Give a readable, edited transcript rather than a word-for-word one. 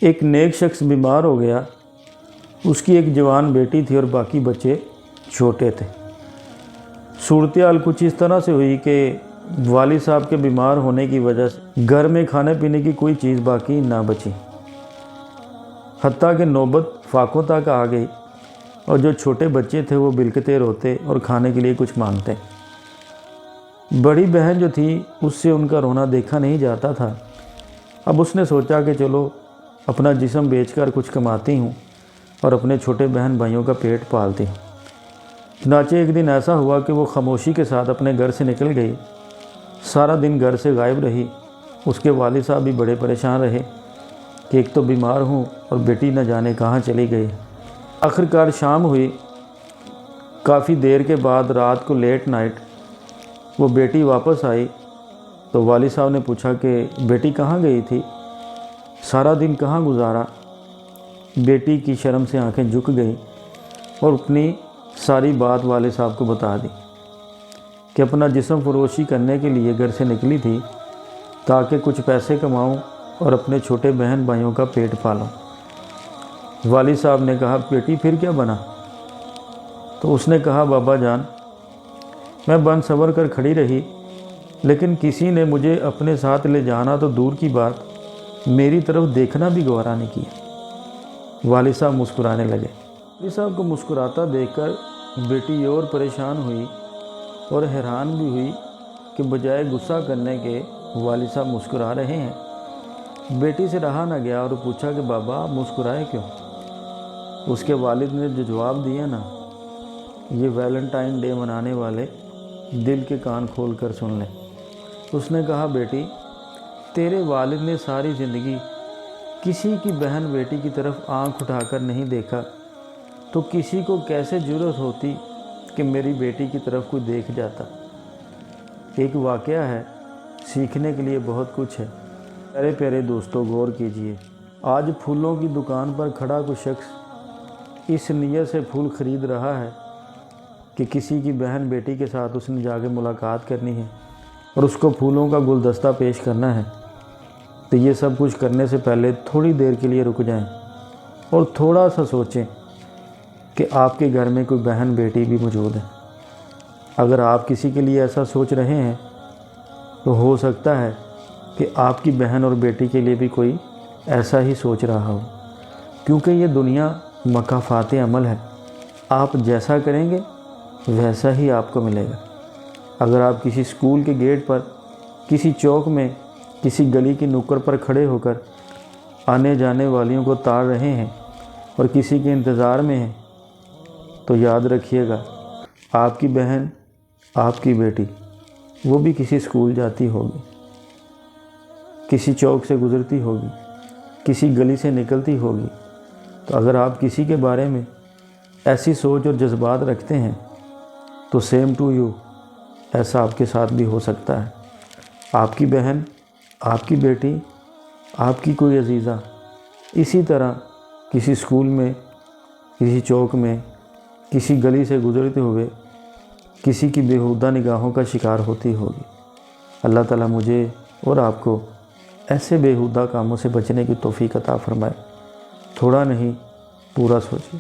ایک نیک شخص بیمار ہو گیا، اس کی ایک جوان بیٹی تھی اور باقی بچے چھوٹے تھے۔ صورتحال کچھ اس طرح سے ہوئی کہ والد صاحب کے بیمار ہونے کی وجہ سے گھر میں کھانے پینے کی کوئی چیز باقی نہ بچی، حتیٰ کہ نوبت فاقوں تک آ گئی، اور جو چھوٹے بچے تھے وہ بلکتے روتے اور کھانے کے لیے کچھ مانگتے۔ بڑی بہن جو تھی اس سے ان کا رونا دیکھا نہیں جاتا تھا۔ اب اس نے سوچا کہ چلو اپنا جسم بیچ کر کچھ کماتی ہوں اور اپنے چھوٹے بہن بھائیوں کا پیٹ پالتی ہوں۔ چنانچہ ایک دن ایسا ہوا کہ وہ خاموشی کے ساتھ اپنے گھر سے نکل گئی، سارا دن گھر سے غائب رہی۔ اس کے والد صاحب بھی بڑے پریشان رہے کہ ایک تو بیمار ہوں اور بیٹی نہ جانے کہاں چلی گئی۔ آخرکار شام ہوئی۔ کافی دیر کے بعد رات کو لیٹ نائٹ وہ بیٹی واپس آئی تو والد صاحب نے پوچھا کہ بیٹی کہاں گئی تھی، سارا دن کہاں گزارا؟ بیٹی کی شرم سے آنکھیں جھک گئیں اور اپنی ساری بات والد صاحب کو بتا دی کہ اپنا جسم فروشی کرنے کے لیے گھر سے نکلی تھی تاکہ کچھ پیسے کماؤں اور اپنے چھوٹے بہن بھائیوں کا پیٹ پالوں۔ والد صاحب نے کہا بیٹی پھر کیا بنا؟ تو اس نے کہا بابا جان، میں بن سنور کر کھڑی رہی، لیکن کسی نے مجھے اپنے ساتھ لے جانا تو دور کی بات، میری طرف دیکھنا بھی گوارا نہیں کیا۔ والد صاحب مسکرانے لگے۔ والد صاحب کو مسکراتا دیکھ کر بیٹی اور پریشان ہوئی اور حیران بھی ہوئی کہ بجائے غصہ کرنے کے والد صاحب مسکرا رہے ہیں۔ بیٹی سے رہا نہ گیا اور پوچھا کہ بابا آپ مسکرائے کیوں؟ اس کے والد نے جو جواب دیا نا، یہ ویلنٹائن ڈے منانے والے دل کے کان کھول کر سن لیں۔ اس نے کہا بیٹی، تیرے والد نے ساری زندگی کسی کی بہن بیٹی کی طرف آنکھ اٹھا کر نہیں دیکھا، تو کسی کو کیسے جرأت ہوتی کہ میری بیٹی کی طرف کوئی دیکھ جاتا؟ ایک واقعہ ہے، سیکھنے کے لیے بہت کچھ ہے۔ پیارے پیارے دوستو، غور کیجئے، آج پھولوں کی دکان پر کھڑا کوئی شخص اس نیت سے پھول خرید رہا ہے کہ کسی کی بہن بیٹی کے ساتھ اس نے جا کے ملاقات کرنی ہے اور اس کو پھولوں کا گلدستہ پیش کرنا ہے، تو یہ سب کچھ کرنے سے پہلے تھوڑی دیر کے لیے رک جائیں اور تھوڑا سا سوچیں کہ آپ کے گھر میں کوئی بہن بیٹی بھی موجود ہے۔ اگر آپ کسی کے لیے ایسا سوچ رہے ہیں تو ہو سکتا ہے کہ آپ کی بہن اور بیٹی کے لیے بھی کوئی ایسا ہی سوچ رہا ہو، کیونکہ یہ دنیا مکافات عمل ہے۔ آپ جیسا کریں گے ویسا ہی آپ کو ملے گا۔ اگر آپ کسی اسکول کے گیٹ پر، کسی چوک میں، کسی گلی کی نکڑ پر کھڑے ہو کر آنے جانے والیوں کو تاڑ رہے ہیں اور کسی کے انتظار میں ہیں، تو یاد رکھیے گا آپ کی بہن، آپ کی بیٹی، وہ بھی کسی اسکول جاتی ہوگی، کسی چوک سے گزرتی ہوگی، کسی گلی سے نکلتی ہوگی۔ تو اگر آپ کسی کے بارے میں ایسی سوچ اور جذبات رکھتے ہیں تو سیم ٹو یو، ایسا آپ کے ساتھ بھی ہو سکتا ہے۔ آپ کی بہن، آپ کی بیٹی، آپ کی کوئی عزیزہ اسی طرح کسی اسکول میں، کسی چوک میں، کسی گلی سے گزرتے ہوئے کسی کی بیہودہ نگاہوں کا شکار ہوتی ہوگی۔ اللہ تعالیٰ مجھے اور آپ کو ایسے بیہودہ کاموں سے بچنے کی توفیق عطا فرمائے۔ تھوڑا نہیں، پورا سوچیں۔